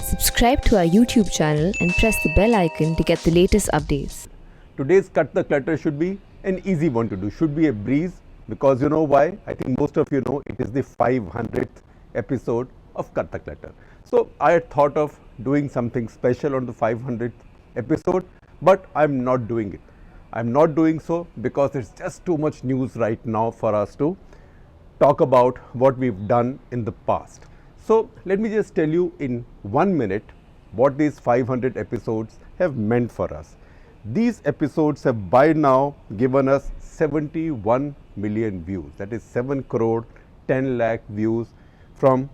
Subscribe to our YouTube channel and press the bell icon to get the latest updates. Today's Cut the Clutter should be an easy one to do, should be a breeze, because you know why? I think most of you know it is the 500th episode of Cut the Clutter. So I had thought of doing something special on the 500th episode, but I'm not doing it. I'm not doing so because there's just too much news right now for us to talk about what we've done in the past. So let me just tell you in 1 minute what these 500 episodes have meant for us. These episodes have by now given us 71 million views. That is 7 crore 10 lakh views from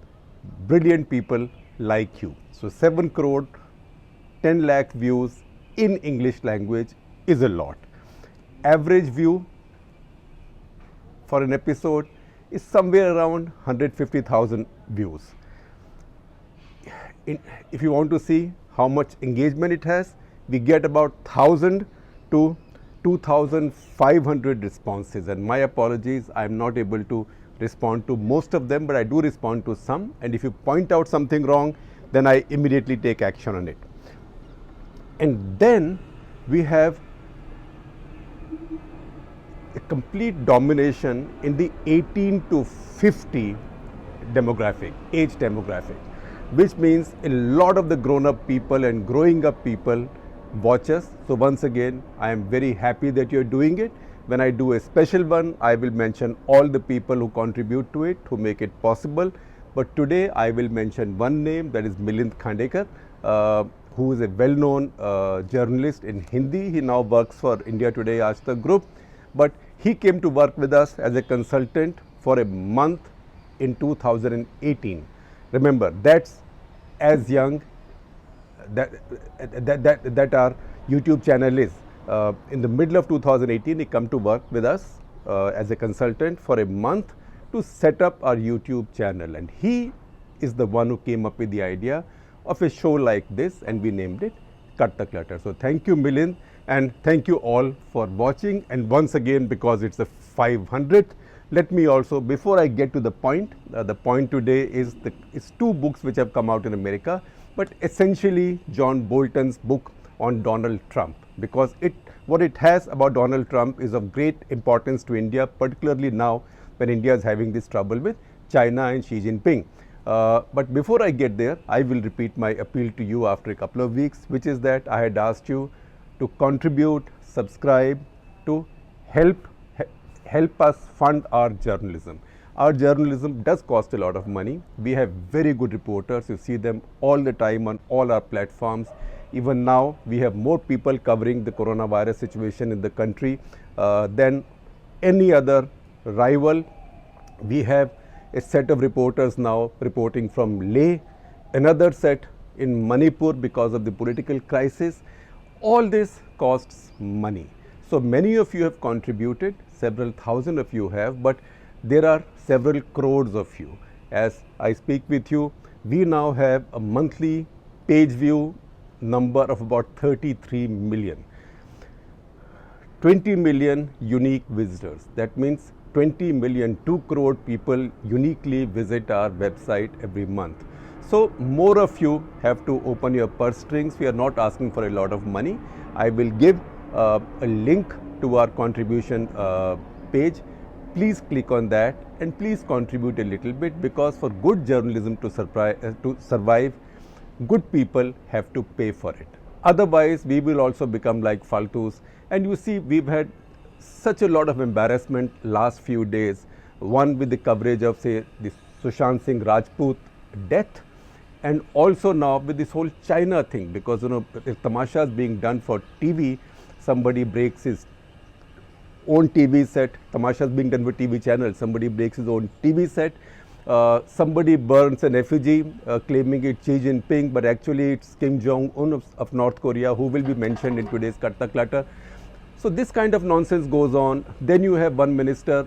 brilliant people like you. So 7 crore 10 lakh views in English language is a lot. Average view for an episode is somewhere around 150,000 views. If you want to see how much engagement it has, we get about 1,000 to 2,500 responses, and my apologies, I am not able to respond to most of them, but I do respond to some, and if you point out something wrong, then I immediately take action on it. And then we have a complete domination in the 18 to 50 demographic, age demographic, which means a lot of the grown-up people and growing up people watch us. So once again, I am very happy that you're doing it. When I do a special one, I will mention all the people who contribute to it, who make it possible. But today I will mention one name, that is Milind Khandekar, who is a well-known journalist in Hindi. He now works for India Today Aaj Tak Group, but he came to work with us as a consultant for a month in 2018. Remember, that's as young that our YouTube channel is. In the middle of 2018, he come to work with us as a consultant for a month to set up our YouTube channel, and he is the one who came up with the idea of a show like this, and we named it Cut the Clutter. So thank you, Milind, and thank you all for watching. And once again, because it's the 500th, let me also, before I get to the point today is two books which have come out in America, but essentially John Bolton's book on Donald Trump, because what it has about Donald Trump is of great importance to India, particularly now when India is having this trouble with China and Xi Jinping. But before I get there, I will repeat my appeal to you after a couple of weeks, which is that I had asked you to contribute, subscribe, to help us fund our journalism. Our journalism does cost a lot of money. We have very good reporters. You see them all the time on all our platforms. Even now, we have more people covering the coronavirus situation in the country than any other rival. We have a set of reporters now reporting from Leh, another set in Manipur because of the political crisis. All this costs money. So many of you have contributed, several thousand of you have, but there are several crores of you. As I speak with you, we now have a monthly page view number of about 33 million. 20 million unique visitors. That means 20 million, 2 crore people uniquely visit our website every month. So more of you have to open your purse strings. We are not asking for a lot of money. I will give a link to our contribution page. Please click on that and please contribute a little bit, because for good journalism to survive, good people have to pay for it. Otherwise, we will also become like faltus. And you see, we've had such a lot of embarrassment last few days. One with the coverage of, say, the Sushant Singh Rajput death, and also now with this whole China thing, because you know, if Tamasha is being done for TV, somebody breaks his own TV set. Tamasha is being done for TV channel, somebody breaks his own TV set. Somebody burns an effigy claiming it's Xi Jinping, but actually it's Kim Jong-un of North Korea, who will be mentioned in today's Cut the Clutter. So this kind of nonsense goes on. Then you have one minister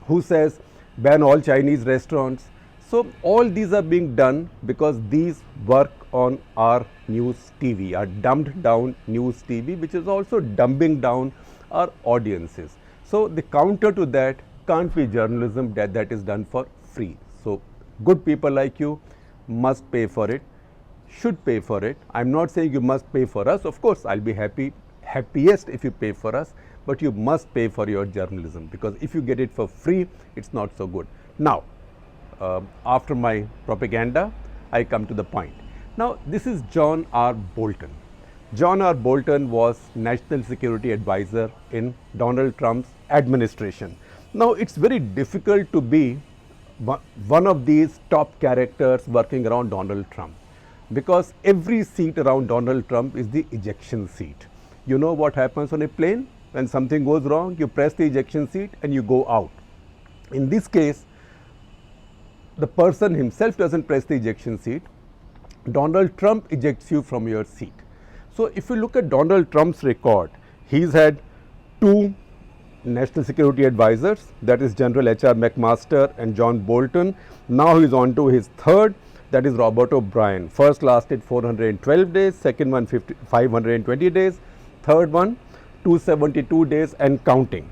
who says ban all Chinese restaurants. So all these are being done because these work on our news TV, our dumbed down news TV, which is also dumbing down our audiences. So the counter to that can't be journalism that is done for free. So good people like you must pay for it. should pay for it. I'm not saying you must pay for us. Of course, I'll be happiest if you pay for us, but you must pay for your journalism, because if you get it for free, it's not so good. Now, after my propaganda, I come to the point. Now, this is John R. Bolton. John R. Bolton was National Security Advisor in Donald Trump's administration. Now, it's very difficult to be one of these top characters working around Donald Trump, because every seat around Donald Trump is the ejection seat. You know what happens on a plane? When something goes wrong, you press the ejection seat and you go out. In this case, the person himself doesn't press the ejection seat. Donald Trump ejects you from your seat. So if you look at Donald Trump's record, he's had 2 national security advisors, that is General H.R. McMaster and John Bolton. Now he's on to his 3rd, that is Robert O'Brien. First lasted 412 days, second one 520 days, third one 272 days and counting.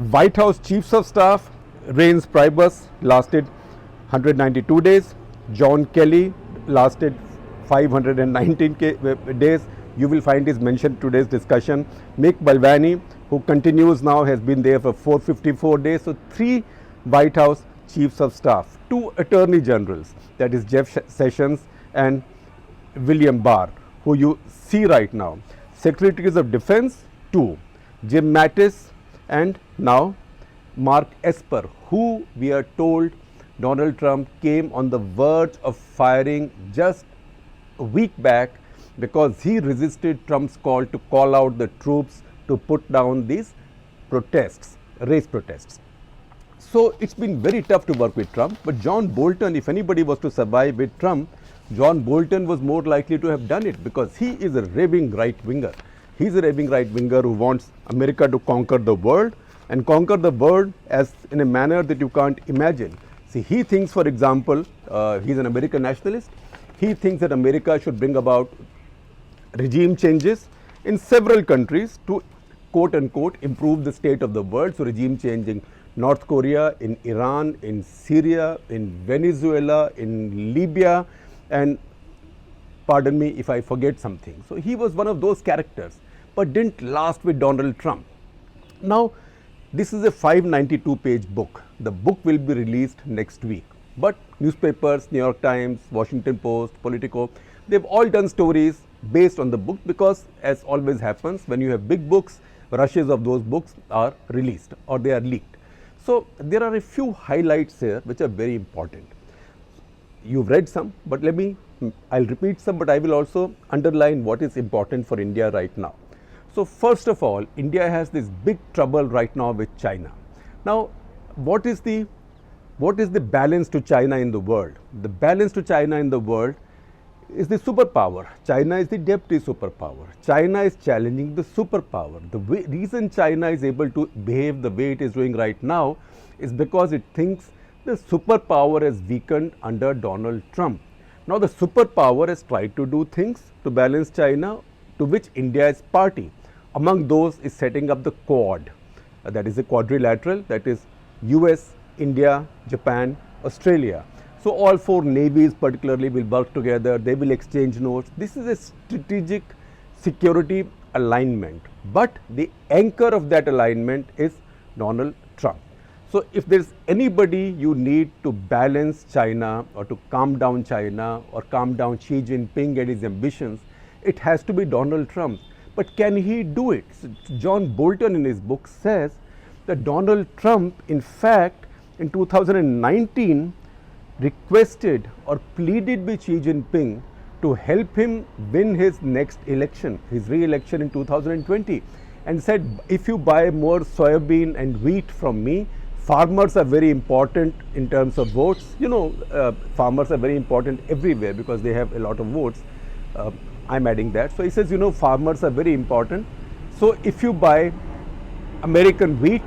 White House Chiefs of Staff, Reince Priebus lasted 192 days, John Kelly lasted 519 days. You will find his mentioned today's discussion. Mick Mulvaney, who continues now, has been there for 454 days. So 3 White House Chiefs of Staff, 2 Attorney Generals, that is Jeff Sessions and William Barr, who you see right now. Secretaries of Defense, 2, Jim Mattis and now Mark Esper, who we are told Donald Trump came on the verge of firing just a week back because he resisted Trump's call to call out the troops to put down these protests, race protests. So it's been very tough to work with Trump, but John Bolton, if anybody was to survive with Trump, John Bolton was more likely to have done it, because he is a raving right-winger. He's a raving right-winger who wants America to conquer the world, and conquer the world as in a manner that you can't imagine. See, he thinks, for example, he's an American nationalist. He thinks that America should bring about regime changes in several countries to, quote unquote, improve the state of the world. So regime change in North Korea, in Iran, in Syria, in Venezuela, in Libya, and pardon me if I forget something. So he was one of those characters, but didn't last with Donald Trump. Now, this is a 592-page book. The book will be released next week. But newspapers, New York Times, Washington Post, Politico, they've all done stories based on the book, because as always happens, when you have big books, rushes of those books are released or they are leaked. So there are a few highlights here which are very important. You've read some, but I'll repeat some, but I will also underline what is important for India right now. So first of all, India has this big trouble right now with China. Now, what is the balance to China in the world? The balance to China in the world is the superpower. China is the deputy superpower. China is challenging the superpower. The reason China is able to behave the way it is doing right now is because it thinks the superpower has weakened under Donald Trump. Now, the superpower has tried to do things to balance China, to which India is party. Among those is setting up the Quad, that is a quadrilateral, that is US, India, Japan, Australia. So all 4 navies particularly will work together, they will exchange notes. This is a strategic security alignment, but the anchor of that alignment is Donald Trump. So if there is anybody you need to balance China or to calm down China or calm down Xi Jinping and his ambitions, it has to be Donald Trump. But can he do it? So John Bolton in his book says that Donald Trump, in fact, in 2019 requested or pleaded with Xi Jinping to help him win his next election, his re-election in 2020, and said, if you buy more soybean and wheat from me, farmers are very important in terms of votes. You know, farmers are very important everywhere because they have a lot of votes. I'm adding that. So he says, you know, farmers are very important. So if you buy American wheat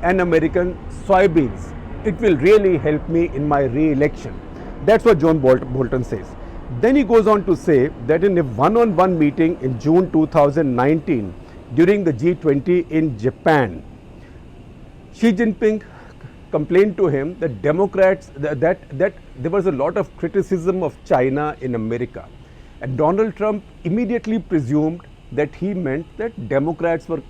and American soybeans, it will really help me in my re-election. That's what John Bolton says. Then he goes on to say that in a one-on-one meeting in June 2019 during the G20 in Japan, Xi Jinping complained to him that Democrats, that there was a lot of criticism of China in America. And Donald Trump immediately presumed that he meant that Democrats were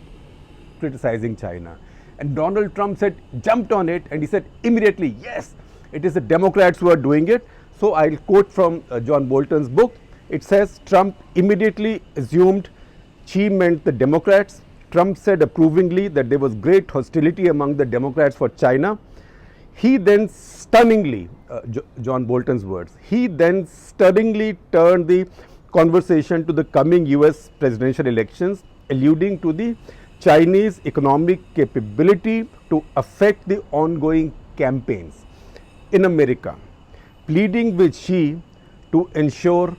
criticizing China. And Donald Trump jumped on it, and he said immediately, yes, it is the Democrats who are doing it. So I'll quote from John Bolton's book. It says, Trump immediately assumed Xi meant the Democrats. Trump said approvingly that there was great hostility among the Democrats for China. He then stunningly, John Bolton's words, he then stunningly turned the conversation to the coming US presidential elections, alluding to the Chinese economic capability to affect the ongoing campaigns in America, pleading with Xi to ensure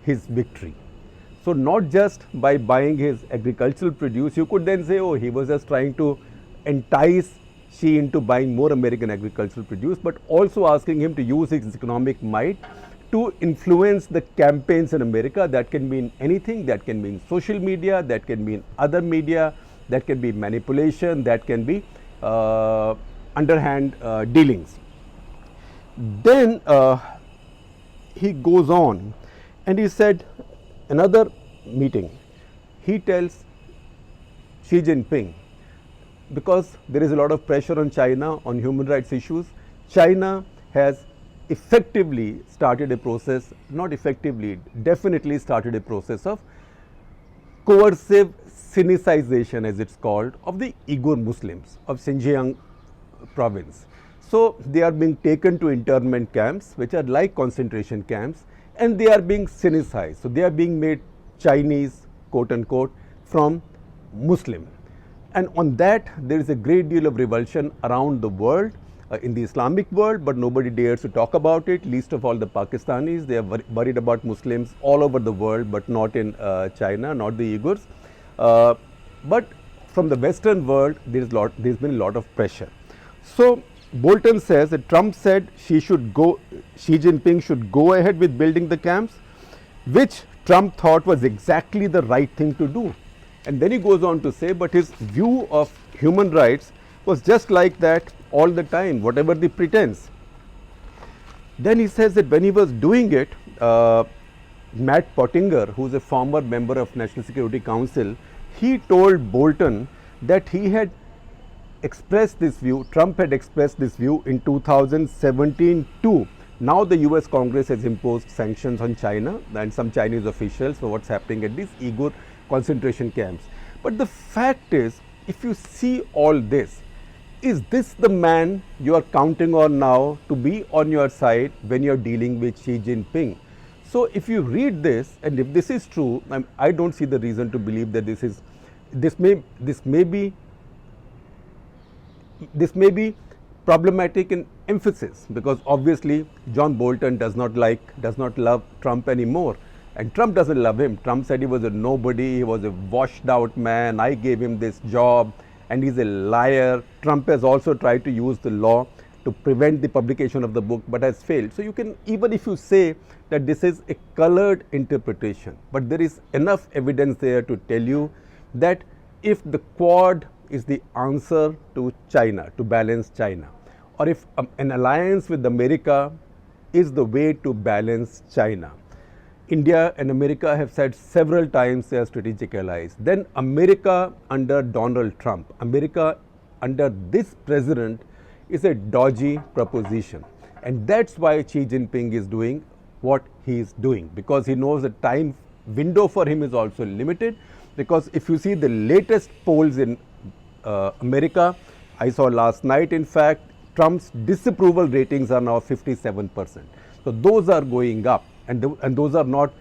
his victory. So not just by buying his agricultural produce, you could then say, oh, he was just trying to entice Xi into buying more American agricultural produce, but also asking him to use his economic might to influence the campaigns in America. That can mean anything, that can mean social media, that can mean other media, that can be manipulation, that can be underhand dealings. Then he goes on and he said, another meeting, he tells Xi Jinping, because there is a lot of pressure on China on human rights issues, China has effectively started a process, not effectively, definitely started a process of coercive Sinicization, as it's called, of the Uyghur Muslims of Xinjiang province. So they are being taken to internment camps, which are like concentration camps, and they are being Sinicized. So they are being made Chinese, quote unquote, from Muslim. And on that, there is a great deal of revulsion around the world, in the Islamic world, but nobody dares to talk about it, least of all the Pakistanis. They are worried about Muslims all over the world, but not in China, not the Uyghurs. But from the Western world, there's been a lot of pressure. So Bolton says that Trump said Xi Jinping should go ahead with building the camps, which Trump thought was exactly the right thing to do. And then he goes on to say, but his view of human rights was just like that all the time, whatever the pretense. Then he says that when he was doing it, Matt Pottinger, who is a former member of National Security Council, he told Bolton that he had expressed this view, Trump had expressed this view in 2017 too. Now the US Congress has imposed sanctions on China and some Chinese officials for what's happening at these Uyghur concentration camps. But the fact is, if you see all this, is this the man you are counting on now to be on your side when you are dealing with Xi Jinping? So if you read this, and if this is true, I don't see the reason to believe that this may be problematic in emphasis, because obviously John Bolton does not love Trump anymore, and Trump doesn't love him. Trump said he was a nobody, he was a washed out man, I gave him this job, and he's a liar. Trump has also tried to use the law to prevent the publication of the book, but has failed. So you can, even if you say that this is a colored interpretation, but there is enough evidence there to tell you that if the Quad is the answer to China, to balance China, or if an alliance with America is the way to balance China. India and America have said several times they are strategic allies. Then America under Donald Trump, America under this president is a dodgy proposition. And that's why Xi Jinping is doing what he is doing, because he knows the time window for him is also limited. Because if you see the latest polls in America, I saw last night, in fact, Trump's disapproval ratings are now 57%. So those are going up, and those are not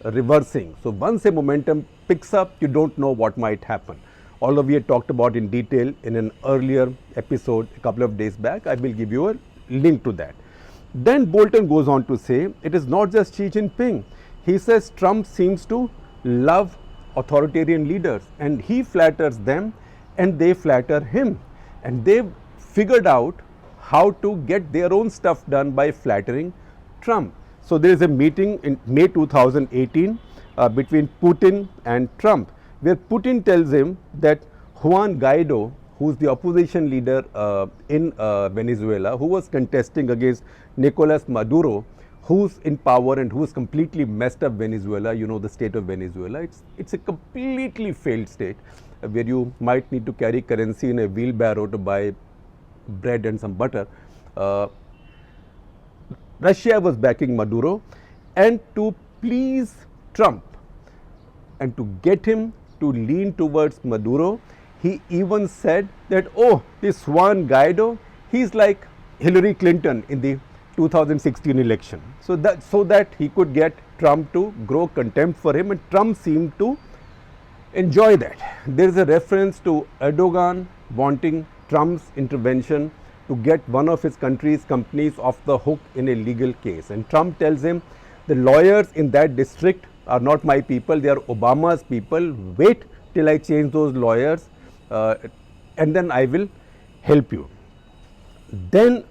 reversing. So once a momentum picks up, you don't know what might happen. Although we had talked about in detail in an earlier episode a couple of days back, I will give you a link to that. Then Bolton goes on to say, it is not just Xi Jinping. He says Trump seems to love authoritarian leaders, and he flatters them and they flatter him, and they've figured out how to get their own stuff done by flattering Trump. So there is a meeting in May 2018 between Putin and Trump, where Putin tells him that Juan Guaido, who is the opposition leader in Venezuela, who was contesting against Nicolas Maduro, who's in power and who's completely messed up Venezuela. You know the state of Venezuela. It's a completely failed state where you might need to carry currency in a wheelbarrow to buy bread and some butter. Russia was backing Maduro, and to please Trump and to get him to lean towards Maduro, he even said that, oh, this Juan Guaido, he's like Hillary Clinton in the 2016 election. So that he could get Trump to grow contempt for him, and Trump seemed to enjoy that. There is a reference to Erdogan wanting Trump's intervention to get one of his country's companies off the hook in a legal case. And Trump tells him, the lawyers in that district are not my people, they are Obama's people. Wait till I change those lawyers and then I will help you. Then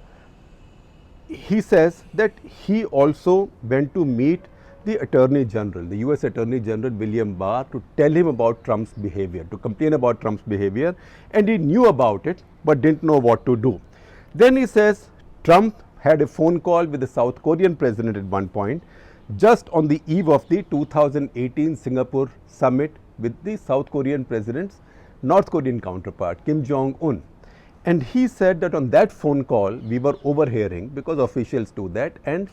he says that he also went to meet the Attorney General, the US Attorney General William Barr, to tell him about Trump's behavior, to complain about Trump's behavior, and he knew about it but didn't know what to do. Then he says Trump had a phone call with the South Korean president at one point, just on the eve of the 2018 Singapore summit with the South Korean president's North Korean counterpart, Kim Jong-un. And he said that on that phone call, we were overhearing, because officials do that, and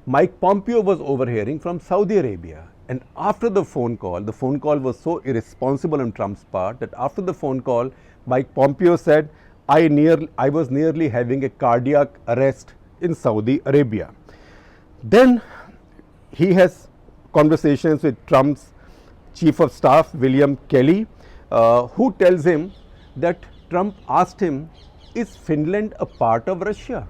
Mike Pompeo was overhearing from Saudi Arabia. And after the phone call was so irresponsible on Trump's part that after the phone call, Mike Pompeo said, I was nearly having a cardiac arrest in Saudi Arabia. Then he has conversations with Trump's chief of staff, William Kelly, who tells him that Trump asked him, is Finland a part of Russia?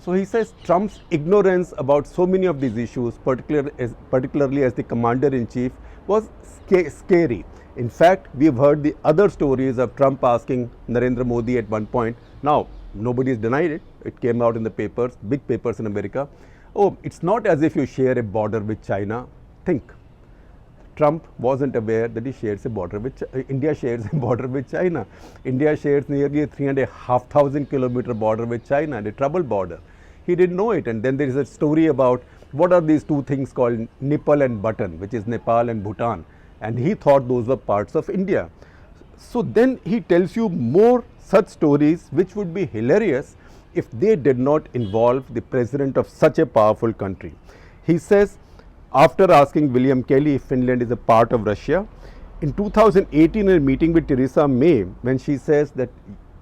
So he says Trump's ignorance about so many of these issues, particularly as the commander-in-chief, was scary. In fact, we've heard the other stories of Trump asking Narendra Modi at one point. Now, nobody has denied it. It came out in the papers, big papers in America. Oh, it's not as if you share a border with China. Think. Trump wasn't aware that he shares a border with India shares a border with China. India shares nearly a 3,500 kilometer border with China, and a troubled border. He didn't know it. And then there is a story about what are these two things called nipple and button, which is Nepal and Bhutan. And he thought those were parts of India. So then he tells you more such stories which would be hilarious if they did not involve the president of such a powerful country. He says, after asking William Kelly if Finland is a part of Russia, in 2018 in a meeting with Theresa May, when she says that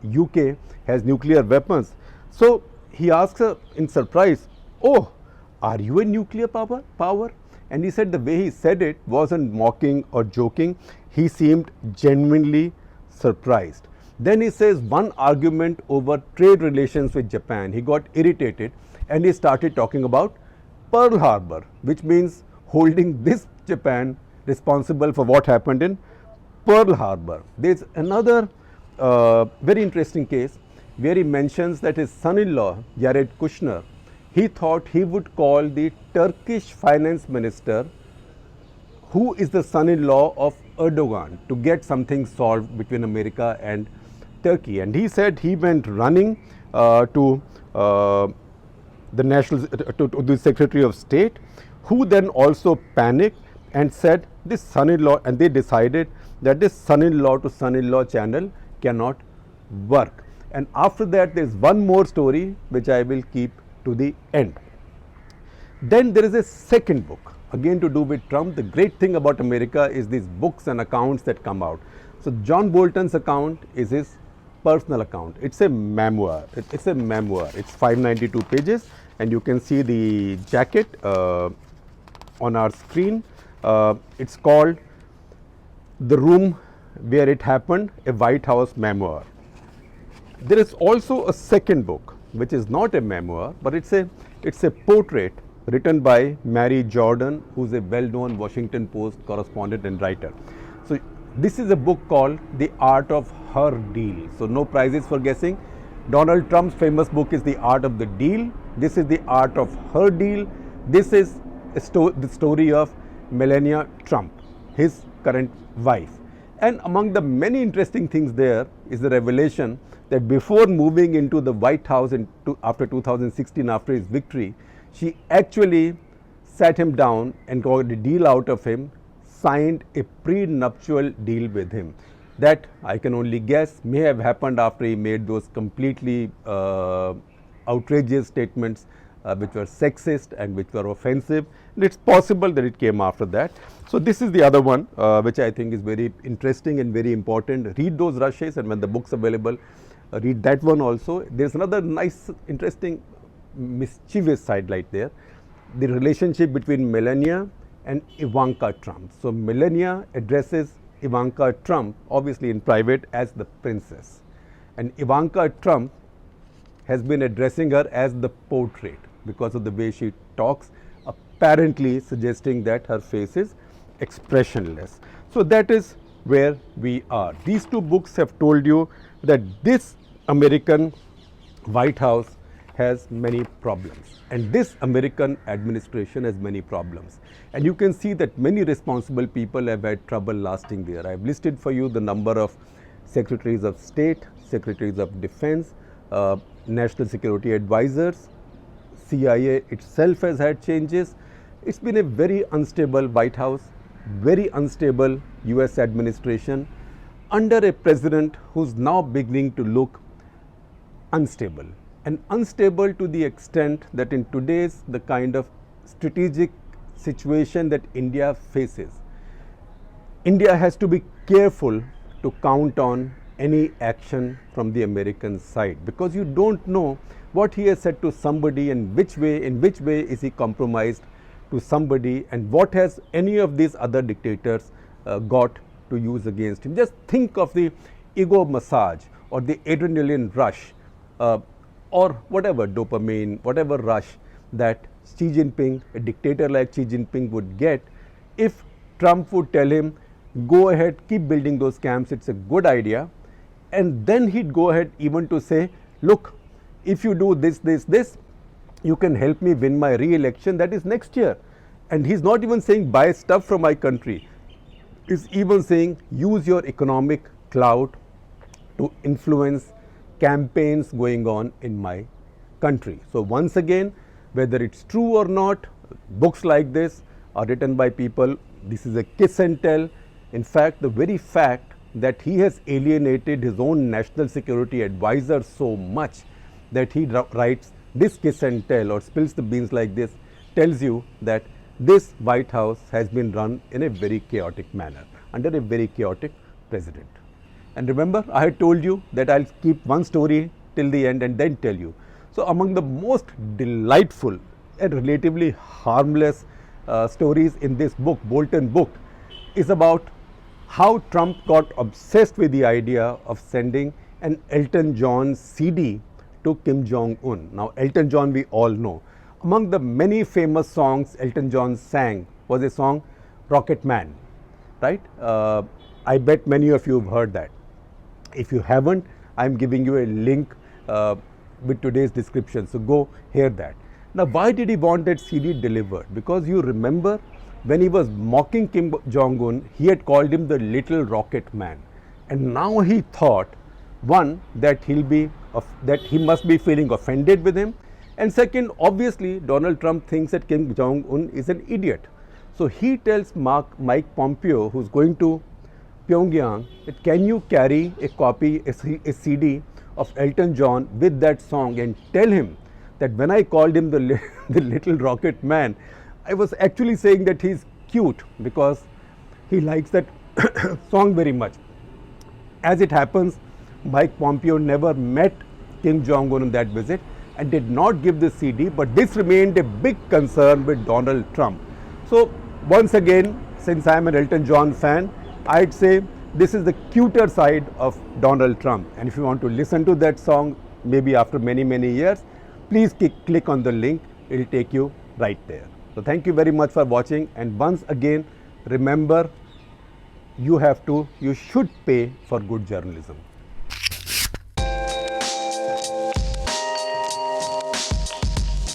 UK has nuclear weapons, so he asks her in surprise, oh, are you a nuclear power? And he said the way he said it wasn't mocking or joking. He seemed genuinely surprised. Then he says one argument over trade relations with Japan. He got irritated and he started talking about Pearl Harbor, which means holding this Japan responsible for what happened in Pearl Harbor. There's another very interesting case where he mentions that his son-in-law, Jared Kushner, he thought he would call the Turkish finance minister, who is the son-in-law of Erdogan, to get something solved between America and Turkey. And he said he went running to the Secretary of State, who then also panicked and said this son-in-law, and they decided that this son-in-law to son-in-law channel cannot work. And after that, there is one more story which I will keep to the end. Then there is a second book, again to do with Trump. The great thing about America is these books and accounts that come out. So John Bolton's account is his personal account. It's a memoir. It's 592 pages, and you can see the jacket on our screen. It's called The Room Where It Happened, a White House Memoir. There is also a second book, which is not a memoir, but it's a portrait written by Mary Jordan, who's a well-known Washington Post correspondent and writer. So this is a book called The Art of Her Deal. So no prizes for guessing. Donald Trump's famous book is The Art of the Deal. This is The Art of Her Deal. This is the story of Melania Trump, his current wife. And among the many interesting things there is the revelation that before moving into the White House after 2016, after his victory, She actually sat him down and got a deal out of him, signed a prenuptial deal with him. That, I can only guess, may have happened after he made those completely outrageous statements which were sexist and which were offensive. And it's possible that it came after that. So this is the other one which I think is very interesting and very important. Read those rushes, and when the book's available, read that one also. There's another nice, interesting, mischievous sidelight there. The relationship between Melania and Ivanka Trump. So Melania addresses Ivanka Trump, obviously in private, as the princess. And Ivanka Trump has been addressing her as the portrait because of the way she talks, apparently suggesting that her face is expressionless. So that is where we are. These two books have told you that this American White House has many problems, and this American administration has many problems. And you can see that many responsible people have had trouble lasting there. I have listed for you the number of secretaries of state, secretaries of defense, national security advisors. CIA itself has had changes. It's been a very unstable White House, very unstable US administration under a president who's now beginning to look unstable. And unstable to the extent that in today's the kind of strategic situation that India faces, India has to be careful to count on any action from the American side, because you don't know what he has said to somebody and in which way is he compromised to somebody, and what has any of these other dictators got to use against him. Just think of the ego massage or the adrenaline rush or whatever dopamine, whatever rush that Xi Jinping, a dictator like Xi Jinping, would get if Trump would tell him, go ahead, keep building those camps, it's a good idea. And then he'd go ahead even to say, look, if you do this, you can help me win my re-election, that is next year. And he's not even saying buy stuff from my country. He's even saying use your economic clout to influence campaigns going on in my country. So once again, whether it's true or not, books like this are written by people. This is a kiss and tell. In fact, the very fact that he has alienated his own national security advisor so much that he writes this kiss and tell or spills the beans like this tells you that this White House has been run in a very chaotic manner under a very chaotic president. And remember, I had told you that I'll keep one story till the end and then tell you. So among the most delightful and relatively harmless stories in this book, Bolton book, is about how Trump got obsessed with the idea of sending an Elton John CD to Kim Jong-un. Now, Elton John we all know. Among the many famous songs Elton John sang was a song, Rocket Man, right? I bet many of you have heard that. If you haven't, I'm giving you a link with today's description, so go hear that. Now, why did he want that CD delivered? Because you remember when he was mocking Kim Jong-un, he had called him the little rocket man. And now he thought, one, that he must be feeling offended with him. And second, obviously, Donald Trump thinks that Kim Jong-un is an idiot. So he tells Mike Pompeo, who's going to Pyongyang, that can you carry a copy, a CD of Elton John with that song, and tell him that when I called him the little rocket man, I was actually saying that he's cute because he likes that song very much. As it happens, Mike Pompeo never met Kim Jong-un on that visit and did not give the CD, but this remained a big concern with Donald Trump. So once again, since I'm an Elton John fan, I'd say this is the cuter side of Donald Trump. And if you want to listen to that song, maybe after many, many years, please click on the link. It will take you right there. So thank you very much for watching. And once again, remember, you should pay for good journalism.